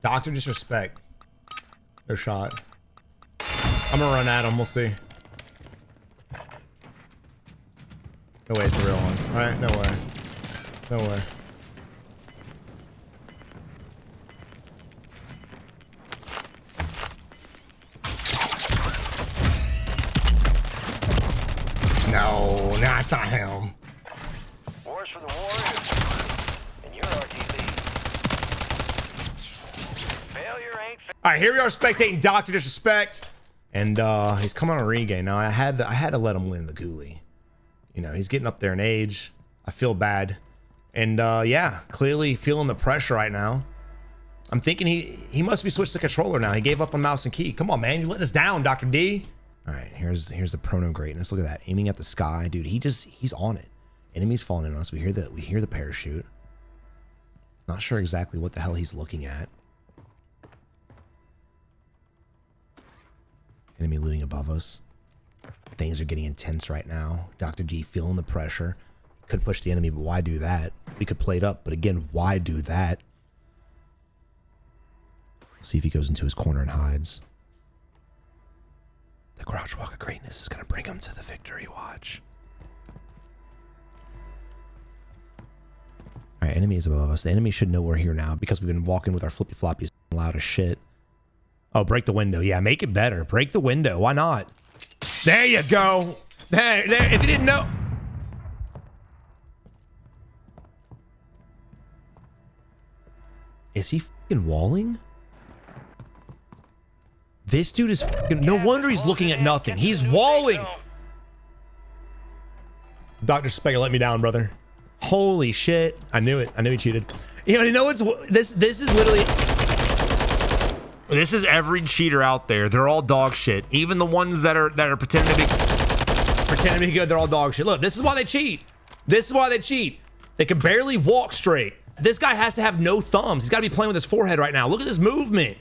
Dr Disrespect. Their shot. I'm gonna run at him. We'll see. No way it's the real one. All right, no way. No way. No, that's not him. Wars for the Warriors. And you're RTB. Failure ain't all right, here we are spectating Dr Disrespect. And he's coming on a regain. Now I had to let him win the ghoulie. You know, he's getting up there in age. I feel bad. And yeah, clearly feeling the pressure right now. I'm thinking he must be switched to controller now. He gave up on mouse and key. Come on, man. You're letting us down, Dr. D. All right, here's the prono greatness. Look at that. Aiming at the sky. Dude, he's on it. Enemies falling in on us. We hear the parachute. Not sure exactly what the hell he's looking at. Enemy looting above us. Things are getting intense right now. Dr. G feeling the pressure. Could push the enemy, but why do that? We could play it up, but again, why do that? Let's see if he goes into his corner and hides. The crouch walk of greatness is going to bring him to the victory. Watch. All right, enemy is above us. The enemy should know we're here now because we've been walking with our flippy floppies loud as shit. Oh, break the window. Yeah, make it better. Break the window. Why not? There you go. There. If you didn't know. Is he fucking walling? This dude is fucking, no wonder he's looking at nothing. He's walling. Dr. Spectator let me down, brother. Holy shit. I knew it. I knew he cheated. You know it's this is literally, this is every cheater out there. They're all dog shit. Even the ones that are pretending to be good, they're all dog shit. Look, this is why they cheat. This is why they cheat. They can barely walk straight. This guy has to have no thumbs. He's got to be playing with his forehead right now. Look at this movement.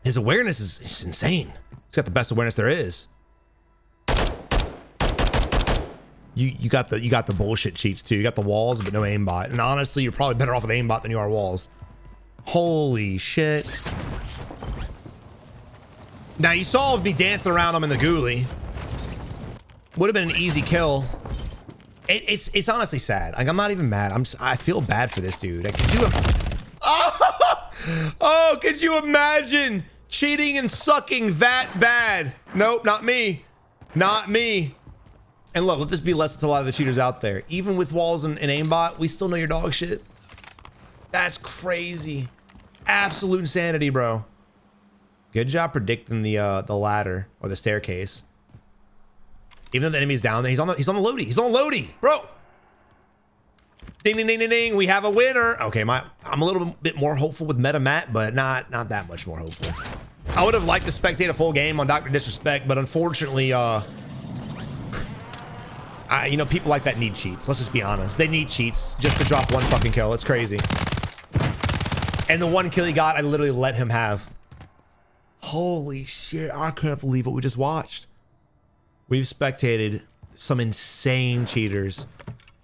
His awareness is insane. He's got the best awareness there is. You got the bullshit cheats too. You got the walls, but no aimbot. And honestly, you're probably better off with aimbot than you are walls. Holy shit. Now you saw me dancing around him in the ghoulie. Would have been an easy kill. It's honestly sad. Like, I'm not even mad. I feel bad for this dude. Like, could you oh, could you imagine cheating and sucking that bad? Nope, not me. Not me. And look, let this be a lesson to a lot of the cheaters out there. Even with walls and aimbot, we still know your dog shit. That's crazy. Absolute insanity, bro. Good job predicting the ladder or the staircase. Even though the enemy's down there, he's on the loadie. He's on the loadie, bro. Ding, ding, ding, ding, ding. We have a winner. Okay, I'm a little bit more hopeful with MetaMatt, but not that much more hopeful. I would have liked to spectate a full game on Dr. Disrespect, but unfortunately, you know, people like that need cheats. Let's just be honest. They need cheats just to drop one fucking kill. It's crazy. And the one kill he got, I literally let him have. Holy shit. I can't believe what we just watched. We've spectated some insane cheaters,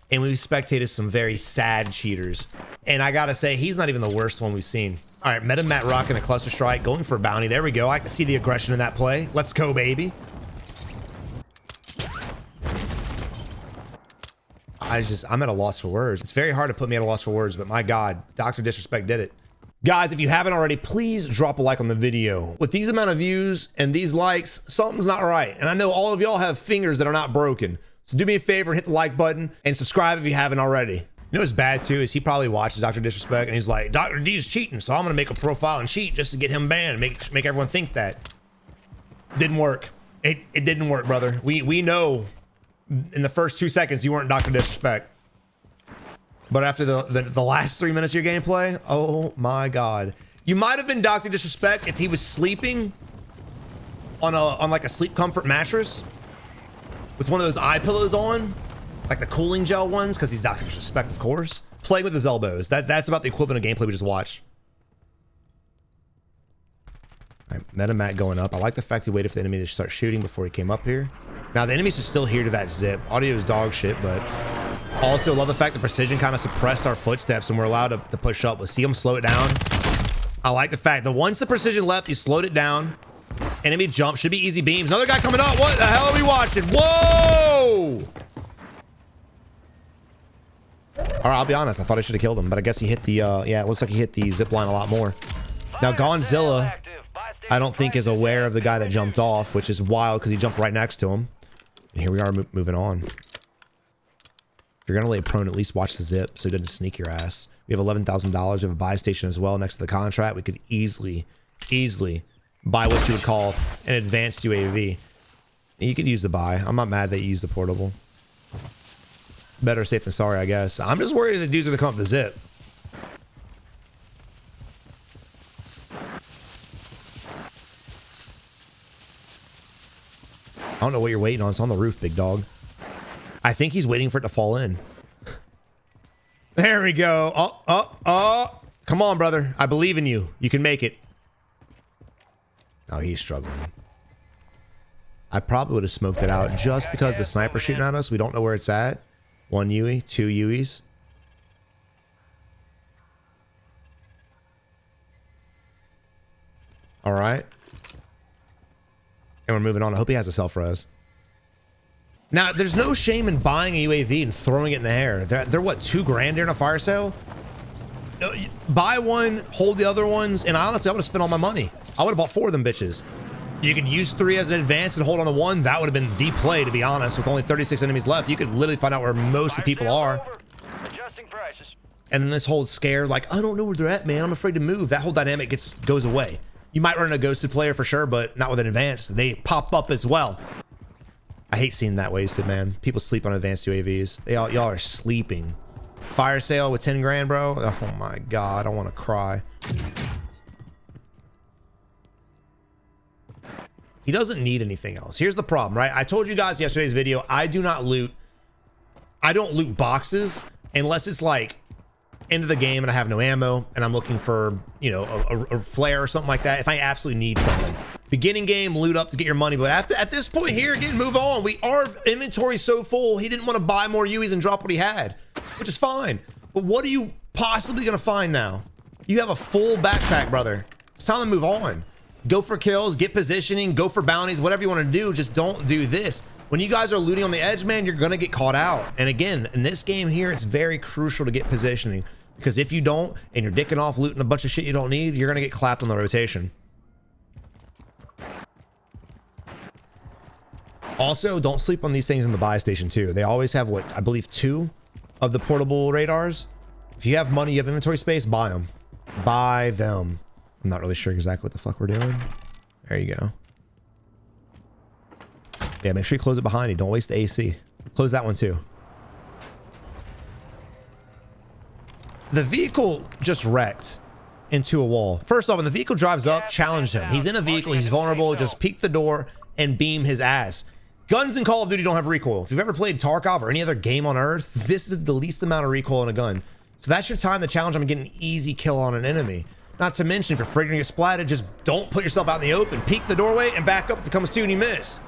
and we've spectated some very sad cheaters. And I gotta say, he's not even the worst one we've seen. All right, MetaMatt rocking a cluster strike, going for a bounty. There we go. I can see the aggression in that play. Let's go, baby. I'm at a loss for words. It's very hard to put me at a loss for words, but my God, Dr. Disrespect did it. Guys, if you haven't already, please drop a like on the video. With these amount of views and these likes, something's not right. And I know all of y'all have fingers that are not broken. So do me a favor and hit the like button and subscribe if you haven't already. You know what's bad too is he probably watches Dr. Disrespect and he's like, Dr. D is cheating, so I'm gonna make a profile and cheat just to get him banned, make everyone think that. Didn't work. It didn't work, brother. We know in the first 2 seconds you weren't Dr. Disrespect. But after the last 3 minutes of your gameplay, oh my God. You might have been Dr. Disrespect if he was sleeping on like a sleep comfort mattress with one of those eye pillows on, like the cooling gel ones, because he's Dr. Disrespect, of course. Playing with his elbows. That's about the equivalent of gameplay we just watched. All right, MetaMatt going up. I like the fact he waited for the enemy to start shooting before he came up here. Now the enemies are still here to that zip. Audio is dog shit, but Also, love the fact that precision kind of suppressed our footsteps and we're allowed to push up. Let's see him slow it down. I like the fact that once the precision left, he slowed it down. Enemy jump. Should be easy beams. Another guy coming up. What the hell are we watching? Whoa! All right, I'll be honest. I thought I should have killed him, but I guess he hit the, yeah, it looks like he hit the zip line a lot more. Now, Gonzilla, I don't think is aware of the guy that jumped off, which is wild because he jumped right next to him. And here we are moving on. If you're going to lay prone, at least watch the zip so he doesn't sneak your ass. We have $11,000. We have a buy station as well next to the contract. We could easily buy what you would call an advanced UAV. You could use the buy. I'm not mad that you use the portable. Better safe than sorry, I guess. I'm just worried that dude's going to come up the zip. I don't know what you're waiting on. It's on the roof, big dog. I think he's waiting for it to fall in. There we go. Oh. Come on, brother. I believe in you. You can make it. Oh, he's struggling. I probably would have smoked it out just because the sniper's shooting at us. We don't know where it's at. 1 UE, 2 UEs. All right. And we're moving on. I hope he has a self-res. Now, there's no shame in buying a UAV and throwing it in the air. They're what, $2,000 during a fire sale? Buy one, hold the other ones, and honestly, I would have spent all my money. I would have bought 4 of them bitches. You could use 3 as an advance and hold on to 1. That would have been the play, to be honest. With only 36 enemies left, you could literally find out where most of the people are. And then this whole scare, like, I don't know where they're at, man. I'm afraid to move. That whole dynamic goes away. You might run a ghosted player for sure, but not with an advance. They pop up as well. I hate seeing that wasted, man. People sleep on advanced UAVs. Y'all are sleeping. Fire sale with 10 grand, bro. Oh my God, I want to cry. He doesn't need anything else. Here's the problem, right? I told you guys yesterday's video, I don't loot boxes unless it's like end of the game and I have no ammo and I'm looking for, you know, a flare or something like that. If I absolutely need something. Beginning game, loot up to get your money. But at this point here, again, move on. Our inventory's so full, he didn't want to buy more UEs and drop what he had, which is fine. But what are you possibly going to find now? You have a full backpack, brother. It's time to move on. Go for kills, get positioning, go for bounties, whatever you want to do. Just don't do this. When you guys are looting on the edge, man, you're going to get caught out. And again, in this game here, it's very crucial to get positioning. Because if you don't, and you're dicking off looting a bunch of shit you don't need, you're going to get clapped on the rotation. Also, don't sleep on these things in the buy station too. They always have, what, I believe 2 of the portable radars. If you have money, you have inventory space, buy them. Buy them. I'm not really sure exactly what the fuck we're doing. There you go. Yeah, make sure you close it behind you. Don't waste the AC. Close that one too. The vehicle just wrecked into a wall. First off, when the vehicle drives up, challenge him. He's in a vehicle, he's vulnerable, just peek the door and beam his ass. Guns in Call of Duty don't have recoil. If you've ever played Tarkov or any other game on Earth, this is the least amount of recoil in a gun. So that's your time to challenge him and get an easy kill on an enemy. Not to mention, if you're afraid you're gonna get splatted, just don't put yourself out in the open. Peek the doorway and back up if it comes to and you miss.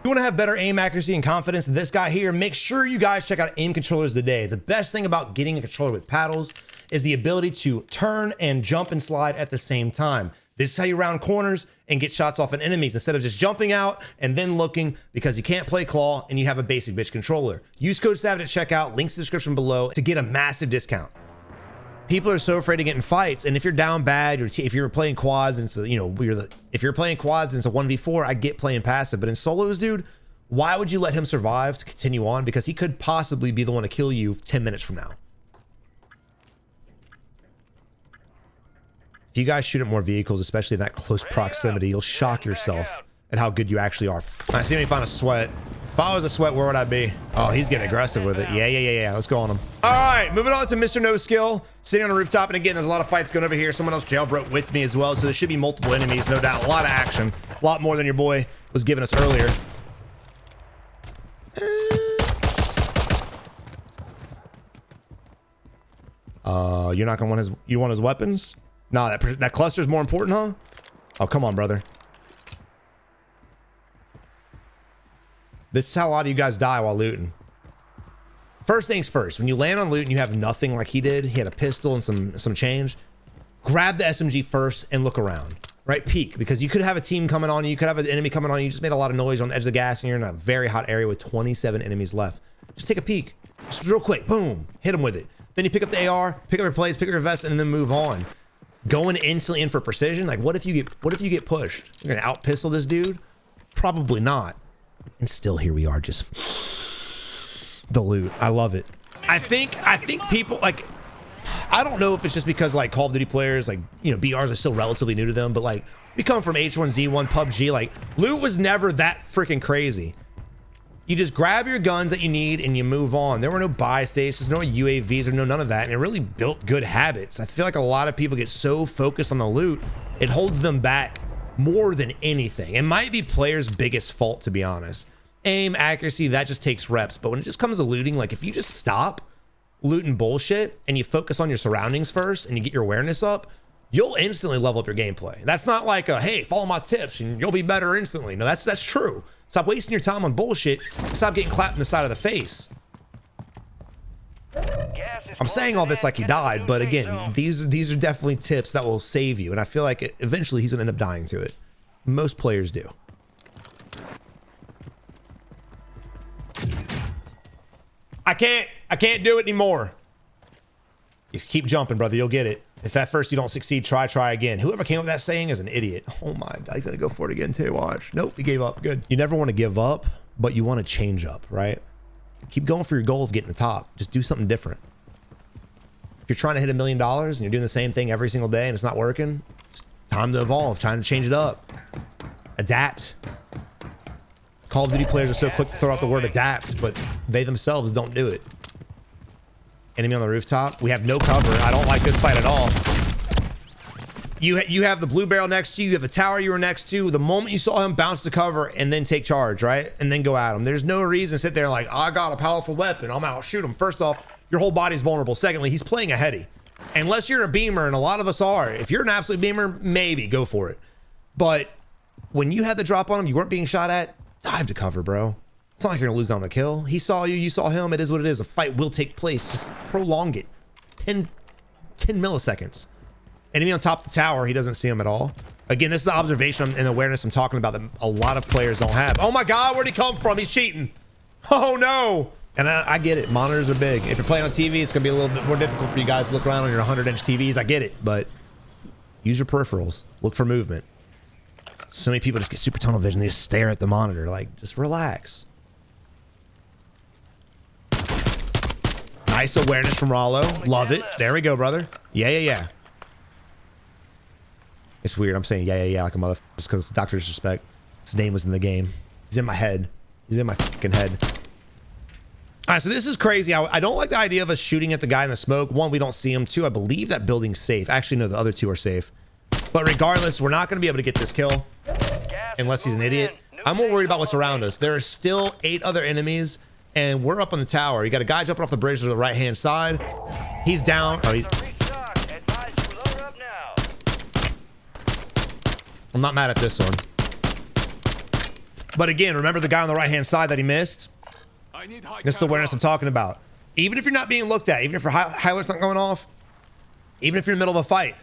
You want to have better aim accuracy and confidence than this guy here, make sure you guys check out aim controllers today. The best thing about getting a controller with paddles is the ability to turn and jump and slide at the same time. This is how you round corners and get shots off at enemies instead of just jumping out and then looking, because you can't play claw and you have a basic bitch controller. Use code SAVAGE at checkout, links in the description below to get a massive discount. People are so afraid to get in fights, and if you're down bad, or if you're playing quads and it's a, you know, if you're playing quads and it's a 1v4, I get playing passive, but in solos, dude, why would you let him survive to continue on? Because he could possibly be the one to kill you 10 minutes from now. If you guys shoot at more vehicles, especially in that close proximity, you'll shock yourself at how good you actually are. I see me find a sweat. If I was a sweat, where would I be? Oh, he's getting aggressive with it. Yeah. Let's go on him. All right, moving on to MrNoSkill, sitting on the rooftop. And again, there's a lot of fights going over here. Someone else jailbroke with me as well. So there should be multiple enemies, no doubt. A lot of action. A lot more than your boy was giving us earlier. You're not going to want you want his weapons? Nah, that cluster's more important, huh? Oh, come on, brother. This is how a lot of you guys die while looting. first things first, when you land on loot and you have nothing like he did, he had a pistol and some change, grab the SMG first and look around, right? Peek, because you could have a team coming on you, you could have an enemy coming on you, just made a lot of noise on the edge of the gas and you're in a very hot area with 27 enemies left. Just take a peek, just real quick, boom, hit them with it. Then you pick up the AR, pick up your plates, pick up your vest, and then move on. Going instantly in for precision, like what if you get pushed? You're gonna out pistol this dude? Probably not. And still here we are, just the loot. I love it. I think people like, I don't know if it's just because like Call of Duty players, like, you know, BRs are still relatively new to them, but like we come from H1Z1 PUBG, like loot was never that freaking crazy. You just grab your guns that you need and you move on. There were no buy stations, no UAVs, or no none of that. And it really built good habits. I feel like a lot of people get so focused on the loot, it holds them back more than anything. It might be players' biggest fault, to be honest. Aim, accuracy, that just takes reps. But when it just comes to looting, like if you just stop looting bullshit and you focus on your surroundings first and you get your awareness up, you'll instantly level up your gameplay. That's not like a, hey, follow my tips and you'll be better instantly. No, that's true. Stop wasting your time on bullshit. Stop getting clapped in the side of the face. I'm saying all this like he died, but again, these are definitely tips that will save you. And I feel like eventually he's gonna end up dying to it. Most players do. I can't do it anymore. You keep jumping, brother. You'll get it. If at first you don't succeed, try again. Whoever came up with that saying is an idiot. Oh my God, he's gonna go for it again too. Watch. Nope, he gave up. Good. You never want to give up, but you want to change up, right? Keep going for your goal of getting the top. Just do something different. If you're trying to hit $1 million and you're doing the same thing every single day and it's not working, it's time to evolve, trying to change it up. Adapt. Call of Duty players are so quick to throw out the word adapt, but they themselves don't do it. Enemy on the rooftop. We have no cover. I don't like this fight at all. You have the blue barrel next to you. You have the tower you were next to. The moment you saw him bounce to cover and then take charge, right? And then go at him. There's no reason to sit there like, I got a powerful weapon, I'm out shoot him. First off, your whole body's vulnerable. Secondly, he's playing a heady. Unless you're a beamer, and a lot of us are. If you're an absolute beamer, maybe go for it. But when you had the drop on him, you weren't being shot at, dive to cover, bro. It's not like you're gonna lose on the kill. He saw you, you saw him. It is what it is. A fight will take place. Just prolong it. 10 milliseconds. Enemy on top of the tower, he doesn't see him at all. Again, this is the observation and awareness I'm talking about that a lot of players don't have. Oh my God, where'd he come from? He's cheating. Oh no. And I get it, monitors are big. If you're playing on TV, it's gonna be a little bit more difficult for you guys to look around on your 100-inch TVs. I get it, but use your peripherals. Look for movement. So many people just get super tunnel vision. They just stare at the monitor. Like, just relax. Nice awareness from Rallo. Love it. There we go, brother. Yeah. It's weird. I'm saying yeah like a motherfucker just because Dr Disrespect. His name was in the game. He's in my head. He's in my fucking head. All right, so this is crazy. I don't like the idea of us shooting at the guy in the smoke. One, we don't see him. Two, I believe that building's safe. Actually, no, the other two are safe. But regardless, we're not going to be able to get this kill unless he's an idiot. I'm more worried about what's around us. There are still 8 other enemies, and we're up on the tower. You got a guy jumping off the bridge to the right-hand side. He's down. Oh, I'm not mad at this one. But again, remember the guy on the right-hand side that he missed? This is the awareness I'm talking about. Even if you're not being looked at, even if your highlight's not going off, even if you're in the middle of a fight,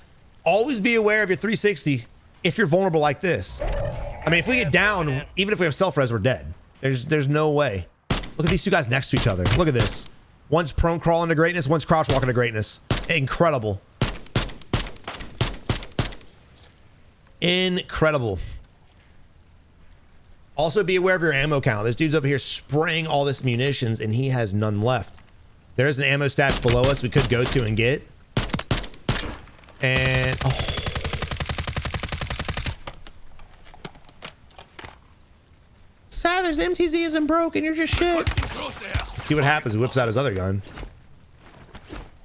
always be aware of your 360 if you're vulnerable like this. I mean, if we get down, even if we have self-res, we're dead. There's no way. Look at these two guys next to each other. Look at this. One's prone crawling to greatness, one's crouch walking to greatness. Incredible. Incredible. Also be aware of your ammo count. This dude's over here spraying all this munitions and he has none left. There's an ammo stash below us we could go to and get. And oh. Savage, the MTZ isn't broken, you're just shit. Let's see what happens. He whips out his other gun.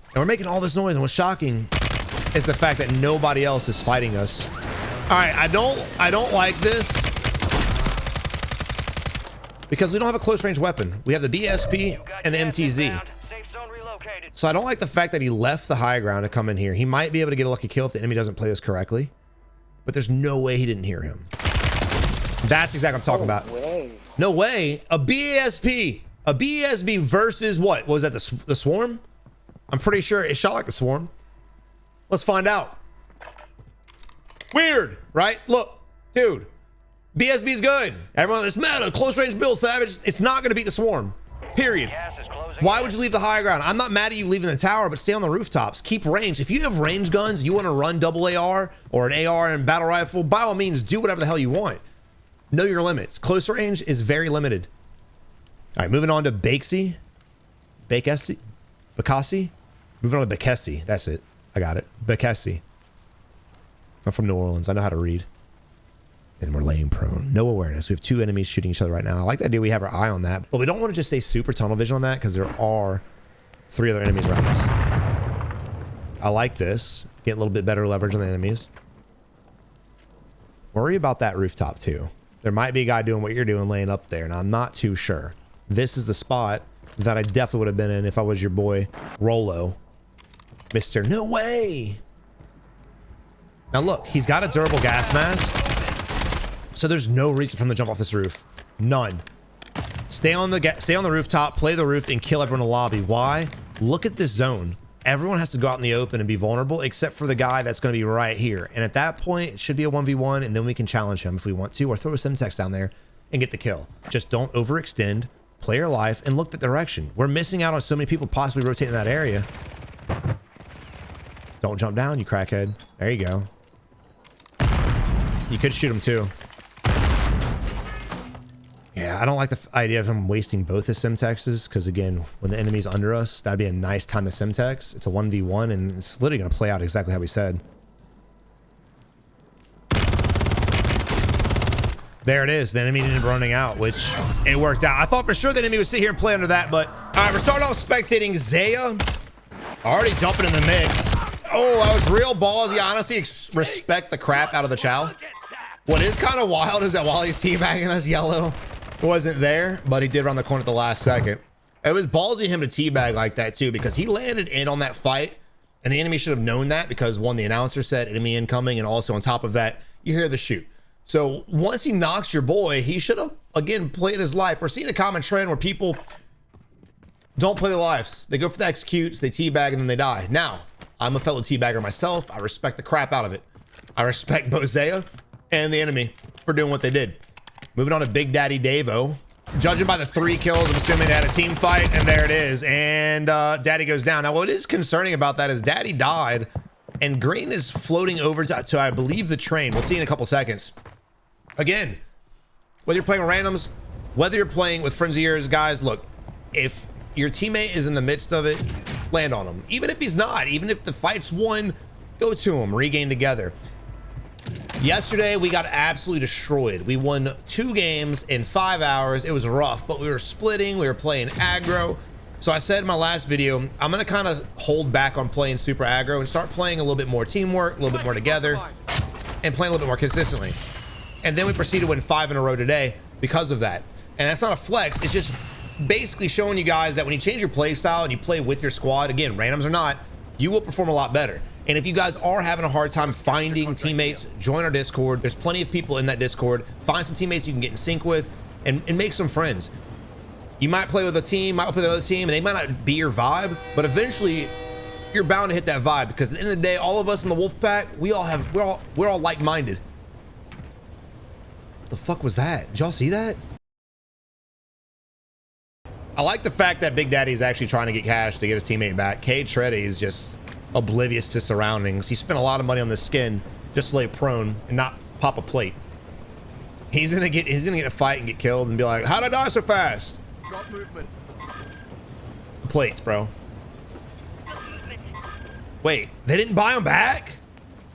And we're making all this noise, and what's shocking is the fact that nobody else is fighting us. All right, I don't like this because we don't have a close range weapon. We have the BSP and the MTZ. So I don't like the fact that he left the high ground to come in here. He might be able to get a lucky kill if the enemy doesn't play this correctly, but there's no way he didn't hear him. That's exactly what I'm talking about. No way. A BSP. A BESB versus what? Was that the Swarm? I'm pretty sure it shot like the Swarm. Let's find out. Weird, right? Look, dude. BSB is good. Everyone, it's meta, close range build, Savage. It's not going to beat the Swarm. Period. Why would you leave the high ground? I'm not mad at you leaving the tower, but stay on the rooftops. Keep range. If you have range guns, you want to run double AR or an AR and battle rifle, by all means, do whatever the hell you want. Know your limits. Close range is very limited. All right, moving on to Bakesy. Bakesy? Bakesy? Moving on to Bakesy. That's it. I got it. Bakesy. I'm from New Orleans. I know how to read. And we're laying prone. No awareness. We have 2 enemies shooting each other right now. I like the idea we have our eye on that, but we don't want to just stay super tunnel vision on that because there are 3 other enemies around us. I like this. Get a little bit better leverage on the enemies. Worry about that rooftop too. There might be a guy doing what you're doing laying up there, and I'm not too sure. This is the spot that I definitely would have been in if I was your boy Rallo. Mr. No way. Now look, he's got a durable gas mask. So there's no reason for him to jump off this roof. None. Stay on the rooftop, play the roof, and kill everyone in the lobby. Why? Look at this zone. Everyone has to go out in the open and be vulnerable, except for the guy that's going to be right here. And at that point, it should be a 1v1, and then we can challenge him if we want to, or throw a Semtex down there and get the kill. Just don't overextend, play your life, and look the direction. We're missing out on so many people possibly rotating that area. Don't jump down, you crackhead. There you go. You could shoot him too. Yeah, I don't like the idea of him wasting both his Semtexes because, again, when the enemy's under us, that'd be a nice time to Semtex. It's a 1v1, and it's literally going to play out exactly how we said. There it is. The enemy ended up running out, which it worked out. I thought for sure the enemy would sit here and play under that, but... All right, we're starting off Spectating Gonzilla. Already jumping in the mix. Oh, that was real ballsy. I honestly respect the crap out of the Chow. What is kind of wild is that while he's teabagging us, Yellow wasn't there, but he did run the corner at the last second. It was ballsy him to teabag like that too, because he landed in on that fight, and the enemy should have known that because one, the announcer said enemy incoming, and also on top of that, you hear the shoot. So once he knocks your boy, he should have, again, played his life. We're seeing a common trend where people don't play their lives. They go for the executes, they teabag, and then they die. Now, I'm a fellow teabagger myself. I respect the crap out of it. I respect Bozea and the enemy for doing what they did. Moving on to Bigdaddydavo. Judging by the 3 kills, I'm assuming they had a team fight, and there it is. And Daddy goes down. Now, what is concerning about that is Daddy died, and Green is floating over to I believe, the train. We'll see in a couple seconds. Again, whether you're playing with randoms, whether you're playing with friends of yours, guys, look, if your teammate is in the midst of it, land on him. Even if he's not, even if the fight's won, go to him, regain together. Yesterday, we got absolutely destroyed. We won 2 games in 5 hours. It was rough, but we were splitting. We were playing aggro. So I said in my last video, I'm going to kind of hold back on playing super aggro and start playing a little bit more teamwork, a little bit more together, and playing a little bit more consistently. And then we proceeded to win 5 in a row today because of that. And that's not a flex. It's just basically showing you guys that when you change your play style and you play with your squad, again, randoms or not, you will perform a lot better. And if you guys are having a hard time finding teammates, join our Discord. There's plenty of people in that Discord. Find some teammates you can get in sync with and make some friends. You might play with a team, might play with another team, and they might not be your vibe, but eventually you're bound to hit that vibe because at the end of the day, all of us in the wolf pack, we're all like-minded. What the fuck was that? Did y'all see that? I like the fact that Big Daddy is actually trying to get cash to get his teammate back. Cade Treddy is just oblivious to surroundings. He spent a lot of money on this skin just to lay prone and not pop a plate. He's gonna get a fight and get killed and be like, how'd I die so fast? Got movement. Plates, bro. Wait, they didn't buy him back?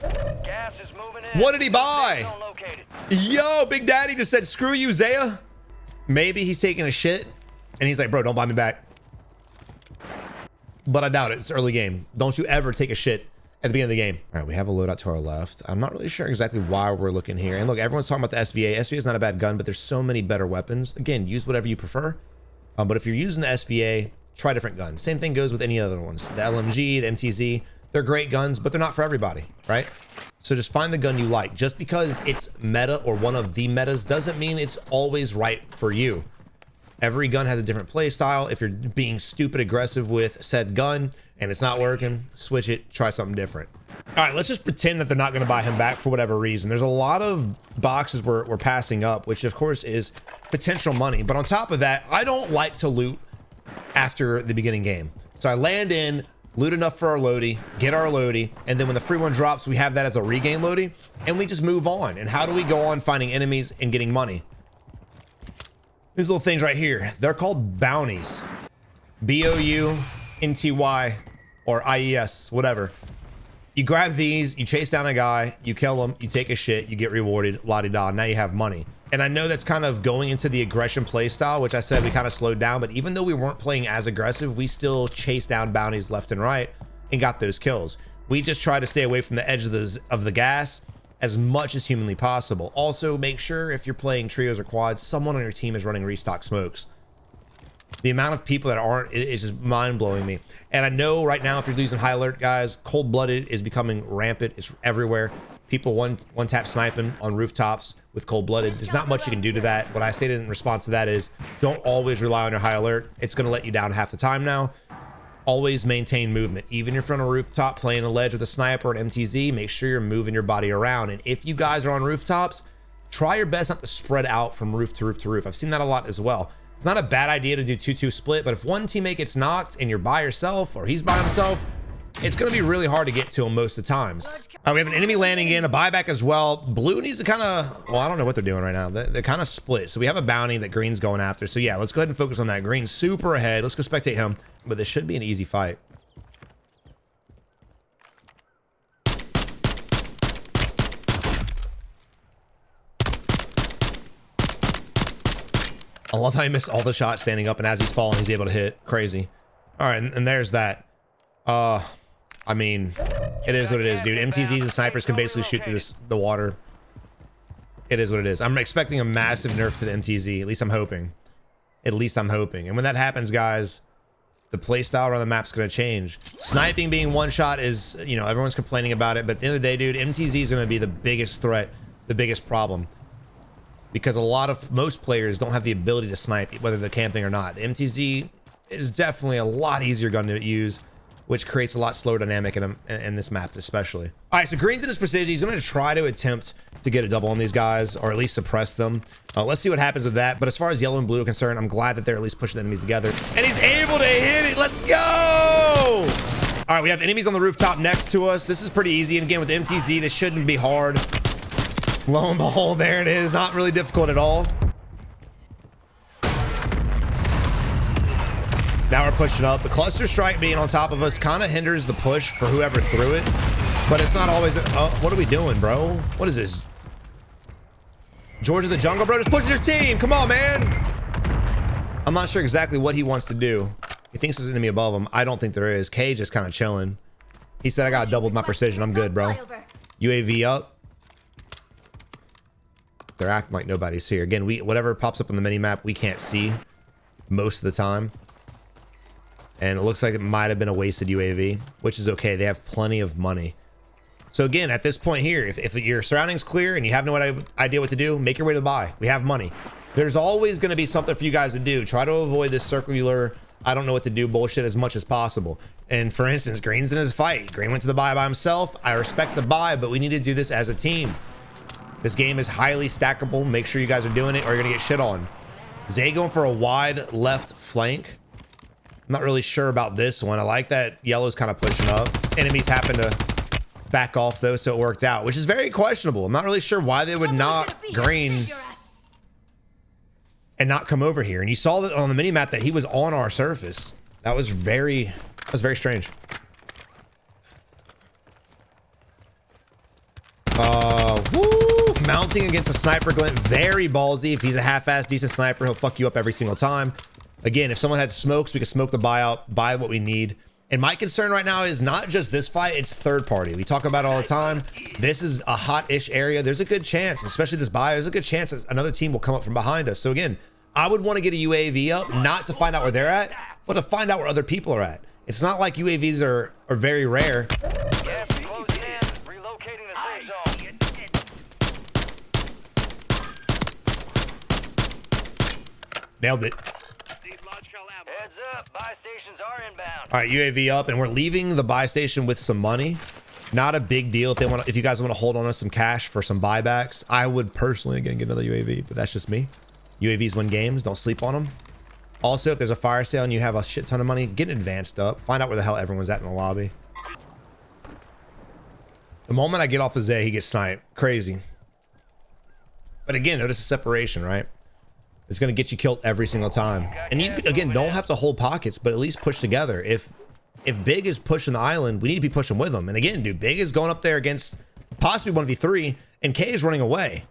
Gas is moving in. What did he buy? Yo, Big Daddy just said, screw you, Zaya. Maybe he's taking a shit and he's like, bro, don't buy me back. But I doubt it. It's early game. Don't you ever take a shit at the beginning of the game. All right, we have a loadout to our left. I'm not really sure exactly why we're looking here. And look, everyone's talking about the SVA. SVA is not a bad gun, but there's so many better weapons. Again, use whatever you prefer. But if you're using the SVA, try different guns. Same thing goes with any other ones. The LMG, the MTZ, they're great guns, but they're not for everybody, right? So just find the gun you like. Just because it's meta or one of the metas doesn't mean it's always right for you. Every gun has a different play style. If you're being stupid aggressive with said gun and it's not working, switch it, try something different. All right, let's just pretend that they're not going to buy him back for whatever reason. There's a lot of boxes we're passing up, which of course is potential money. But on top of that, I don't like to loot after the beginning game. So I land in, loot enough for our loadie, get our loadie, and then when the free one drops, we have that as a regain loadie, and we just move on. And how do we go on finding enemies and getting money? These little things right here, they're called bounties. B-O-U-N-T-Y or I-E-S, whatever. You grab these, you chase down a guy, you kill him, you take a shit, you get rewarded, la-di-da, now you have money. And I know that's kind of going into the aggression play style, which I said we kind of slowed down, but even though we weren't playing as aggressive, we still chased down bounties left and right and got those kills. We just try to stay away from the edge of the gas as much as humanly possible. Also, make sure if you're playing trios or quads, someone on your team is running restock smokes. The amount of people that aren't is just mind-blowing me. And I know right now, if you're losing high alert, guys, cold-blooded is becoming rampant. It's everywhere. People one-tap sniping on rooftops with cold-blooded. There's not much you can do to that. What I say in response to that is, don't always rely on your high alert. It's going to let you down half the time now. Always maintain movement. Even if you're on a rooftop playing a ledge with a sniper or an MTZ, make sure you're moving your body around. And if you guys are on rooftops, try your best not to spread out from roof to roof to roof. I've seen that a lot as well. It's not a bad idea to do 2-2 split, but if one teammate gets knocked and you're by yourself or he's by himself, it's going to be really hard to get to him most of the times. All right, we have an enemy landing in, a buyback as well. Blue needs to kind of, well, I don't know what they're doing right now. They're kind of split. So we have a bounty that green's going after. So yeah, let's go ahead and focus on that. Green's super ahead. Let's go spectate him. But this should be an easy fight. I love how he missed all the shots standing up, and as he's falling, he's able to hit. Crazy. All right, and there's that. I mean, it is what it is, dude. MTZs and snipers can basically shoot through the water. It is what it is. I'm expecting a massive nerf to the MTZ. At least I'm hoping. At least I'm hoping. And when that happens, guys, the play style around the map's going to change. Sniping being one shot is, you know, everyone's complaining about it. But at the end of the day, dude, MTZ is going to be the biggest threat, the biggest problem. Because most players don't have the ability to snipe, whether they're camping or not. The MTZ is definitely a lot easier gun to use, which creates a lot slower dynamic in this map especially. All right, so Green's in his precision. He's going to try to attempt to get a double on these guys, or at least suppress them. Let's see what happens with that. But as far as yellow and blue are concerned, I'm glad that they're at least pushing enemies together. And he's able to hit it. Let's go! All right, we have enemies on the rooftop next to us. This is pretty easy. And again, with the MTZ, this shouldn't be hard. Lo and behold, there it is. Not really difficult at all. Now we're pushing up. The cluster strike being on top of us kind of hinders the push for whoever threw it, but it's not always. What are we doing, bro? What is this? George of the Jungle, bro, just pushing his team. Come on, man. I'm not sure exactly what he wants to do. He thinks there's an enemy above him. I don't think there is. Cage is kind of chilling. He said, I got doubled my precision. I'm good, bro. UAV up. They're acting like nobody's here. Again, whatever pops up on the mini map, we can't see most of the time. And it looks like it might have been a wasted UAV, which is okay. They have plenty of money. So again, at this point here, if your surroundings clear and you have no idea what to do, make your way to the buy. We have money. There's always going to be something for you guys to do. Try to avoid this circular, I don't know what to do bullshit as much as possible. And for instance, Green's in his fight. Green went to the buy by himself. I respect the buy, but we need to do this as a team. This game is highly stackable. Make sure you guys are doing it or you're going to get shit on. Zay going for a wide left flank. I'm not really sure about this one. I like that yellow's kind of pushing up. Enemies happen to back off though, so it worked out, which is very questionable. I'm not really sure why they would knock Green and not come over here. And you saw that on the mini map that he was on our surface. That was very strange. Woo! Mounting against a sniper glint, very ballsy. If he's a half-assed decent sniper, he'll fuck you up every single time. Again, if someone had smokes, we could smoke the buyout, buy what we need. And my concern right now is not just this fight, it's third party. We talk about it all the time. This is a hot-ish area. There's a good chance, especially this buy, there's a good chance that another team will come up from behind us. So again, I would want to get a UAV up, not to find out where they're at, but to find out where other people are at. It's not like UAVs are very rare. Nailed it. Heads up, buy stations are inbound. All right, UAV up, and we're leaving the buy station with some money. Not a big deal if you guys want to hold on to some cash for some buybacks. I would personally again get another UAV, but that's just me. UAVs win games. Don't sleep on them. Also, if there's a fire sale and you have a shit ton of money, get advanced up. Find out where the hell everyone's at in the lobby. The moment I get off of Zay, he gets sniped. Crazy. But again, notice the separation, right? It's going to get you killed every single time. And you, again, don't have to hold pockets, but at least push together. If Big is pushing the island, we need to be pushing with him. And again, dude, Big is going up there against possibly 1v3, and K is running away.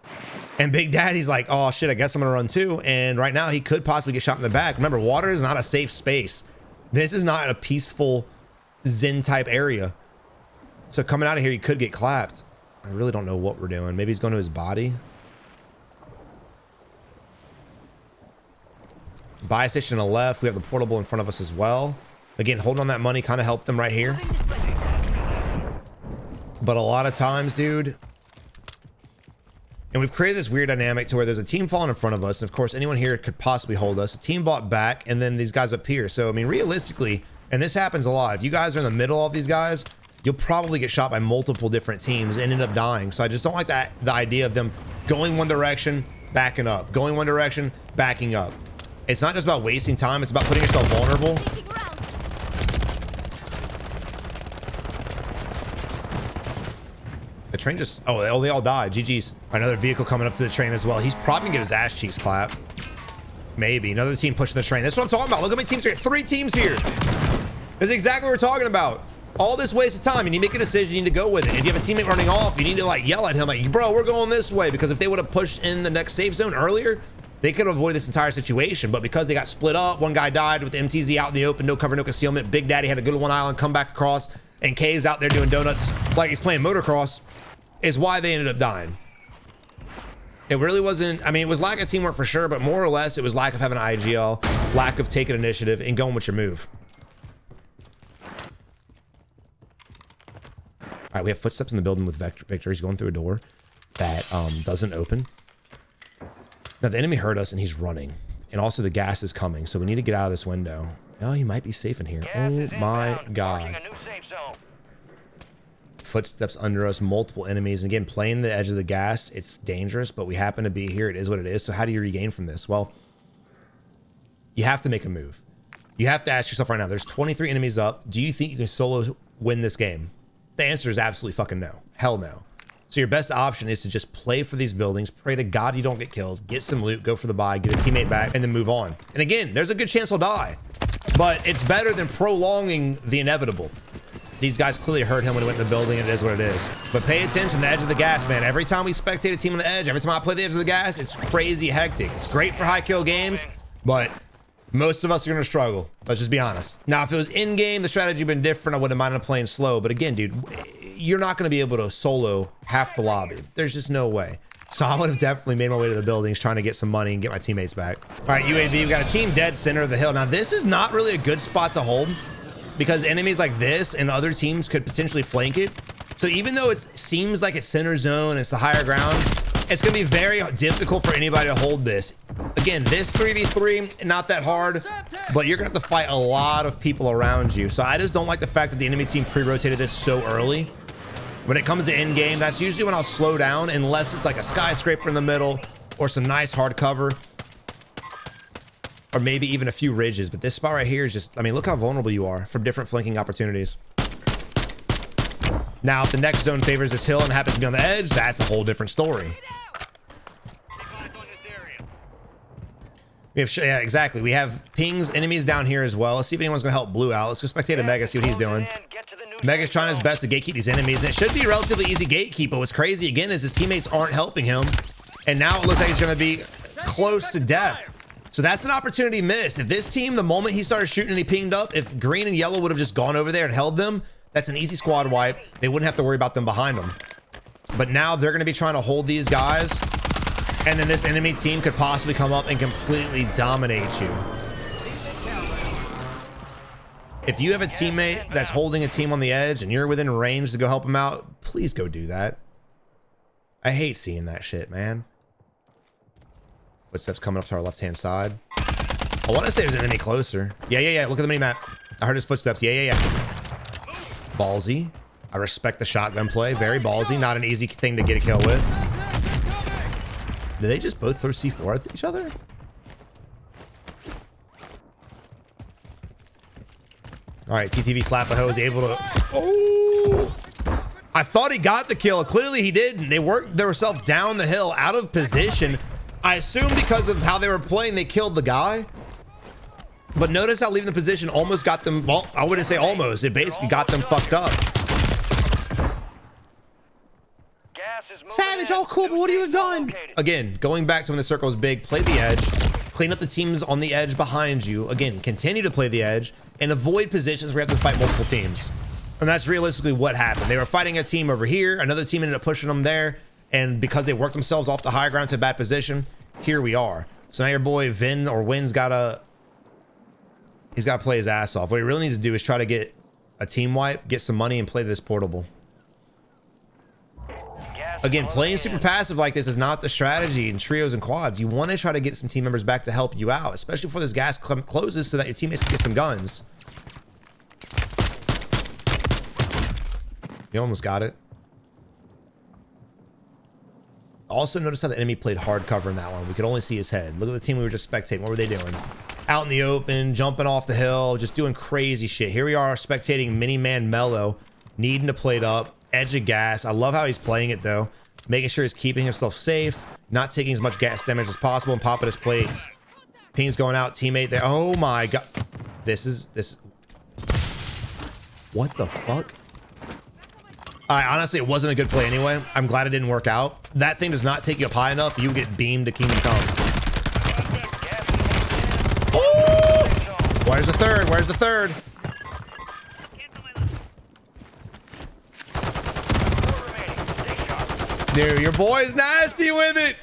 And Big Daddy's like, oh shit, I guess I'm gonna run too. And right now he could possibly get shot in the back. Remember, water is not a safe space. This is not a peaceful Zen type area. So coming out of here, he could get clapped. I really don't know what we're doing. Maybe he's going to his body. Buy station on the left. We have the portable in front of us as well. Again, holding on that money kind of helped them right here. But a lot of times, dude, and we've created this weird dynamic to where there's a team falling in front of us. And of course, anyone here could possibly hold us. A team bought back, and then these guys up here. So, I mean, realistically, and this happens a lot. If you guys are in the middle of these guys, you'll probably get shot by multiple different teams and end up dying. So I just don't like the idea of them going one direction, backing up, going one direction, backing up. It's not just about wasting time. It's about putting yourself vulnerable. The train just, oh, they all died. GG's. Another vehicle coming up to the train as well. He's probably gonna get his ass cheeks clapped. Maybe. Another team pushing the train. That's what I'm talking about. Look how many teams here. 3 teams here. That's exactly what we're talking about. All this waste of time. You need to make a decision. You need to go with it. If you have a teammate running off, you need to like yell at him like, bro, we're going this way. Because if they would have pushed in the next safe zone earlier, they could avoid this entire situation. But because they got split up, one guy died with the MTZ out in the open, no cover, no concealment. Big Daddy had a good one island, come back across, and K's out there doing donuts like he's playing motocross, is why they ended up dying. It really wasn't, I mean, it was lack of teamwork for sure, but more or less it was lack of having an IGL, lack of taking initiative and going with your move. All right, we have footsteps in the building with Victor. He's going through a door that doesn't open. Now the enemy heard us and he's running, and also the gas is coming, so we need to get out of this window. Oh, he might be safe in here. Oh my God. Footsteps under us, multiple enemies, and again, playing the edge of the gas, it's dangerous, but we happen to be here. It is what it is. So how do you regain from this? Well, you have to make a move. You have to ask yourself right now, there's 23 enemies up. Do you think you can solo win this game? The answer is absolutely fucking no. Hell no. So your best option is to just play for these buildings, pray to God you don't get killed, get some loot, go for the buy, get a teammate back, and then move on. And again, there's a good chance he'll die, but it's better than prolonging the inevitable. These guys clearly heard him when he went in the building, and it is what it is. But pay attention to the edge of the gas, man. Every time we spectate a team on the edge, every time I play the edge of the gas, it's crazy hectic. It's great for high kill games, but most of us are gonna struggle. Let's just be honest. Now, if it was in game, the strategy would have been different. I wouldn't mind playing slow, but again, dude, you're not gonna be able to solo half the lobby. There's just no way. So I would have definitely made my way to the buildings trying to get some money and get my teammates back. All right, UAV, we've got a team dead center of the hill. Now, this is not really a good spot to hold, because enemies like this and other teams could potentially flank it. So even though it seems like it's center zone, it's the higher ground, it's gonna be very difficult for anybody to hold this. Again, this 3v3, not that hard, but you're gonna have to fight a lot of people around you. So I just don't like the fact that the enemy team pre-rotated this so early. When it comes to end game, that's usually when I'll slow down, unless it's like a skyscraper in the middle or some nice hard cover, or maybe even a few ridges. But this spot right here is just, I mean, look how vulnerable you are from different flanking opportunities. Now, if the next zone favors this hill and happens to be on the edge, that's a whole different story. We have, yeah, exactly. We have pings, enemies down here as well. Let's see if anyone's gonna help Blue out. Let's go spectate a Mega, see what he's doing. Mega's trying his best to gatekeep these enemies, and it should be a relatively easy gatekeep, but what's crazy again is his teammates aren't helping him, and now it looks like he's gonna be close to death. So that's an opportunity missed. If this team, the moment he started shooting and he pinged up, if green and yellow would have just gone over there and held them, that's an easy squad wipe. They wouldn't have to worry about them behind them. But now they're gonna be trying to hold these guys, and then this enemy team could possibly come up and completely dominate you. If you have a teammate that's holding a team on the edge and you're within range to go help them out, please go do that. I hate seeing that shit, man. Footsteps coming up to our left-hand side. I want to say there's an enemy closer. Yeah. Look at the mini map. I heard his footsteps. Yeah. Ballsy. I respect the shotgun play. Very ballsy. Not an easy thing to get a kill with. Did they just both throw C4 at each other? All right, TTV Slap-a-Ho is able to... Oh! I thought he got the kill. Clearly he didn't. They worked themselves down the hill, out of position. I assume because of how they were playing, they killed the guy. But notice how leaving the position almost got them... Well, I wouldn't say almost. It basically got them fucked up. Savage, all cool, but what do you have done? Again, going back to when the circle is big, play the edge, clean up the teams on the edge behind you. Again, continue to play the edge and avoid positions where you have to fight multiple teams. And that's realistically what happened. They were fighting a team over here. Another team ended up pushing them there. And because they worked themselves off the high ground to a bad position, here we are. So now your boy Vin or Win's he's got to play his ass off. What he really needs to do is try to get a team wipe, get some money, and play this portable. Again, playing super passive like this is not the strategy in trios and quads. You want to try to get some team members back to help you out, especially before this gas closes so that your teammates can get some guns. You almost got it. Also, notice how the enemy played hard cover in that one. We could only see his head. Look at the team we were just spectating. What were they doing? Out in the open, jumping off the hill, just doing crazy shit. Here we are spectating Mini-Man Mellow, needing to plate up. Edge of gas. I love how he's playing it though, making sure he's keeping himself safe, not taking as much gas damage as possible, and popping his plates. Ping's going out, teammate there. Oh my god, this is what the fuck. All right, honestly, it wasn't a good play anyway. I'm glad it didn't work out. That thing does not take you up high enough. You get beamed to Kingdom Come. Oh! Where's the third? Where's the third? Dude, your boy's nasty with it.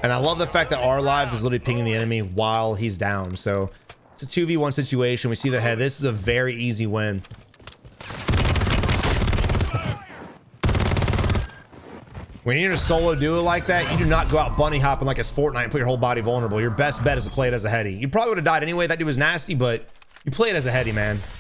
And I love the fact that our lives is literally pinging the enemy while he's down. So it's a 2v1 situation. We see the head. This is a very easy win. When you're in a solo duo like that, you do not go out bunny hopping like it's Fortnite and put your whole body vulnerable. Your best bet is to play it as a heady. You probably would have died anyway. That dude was nasty, but you play it as a heady, man.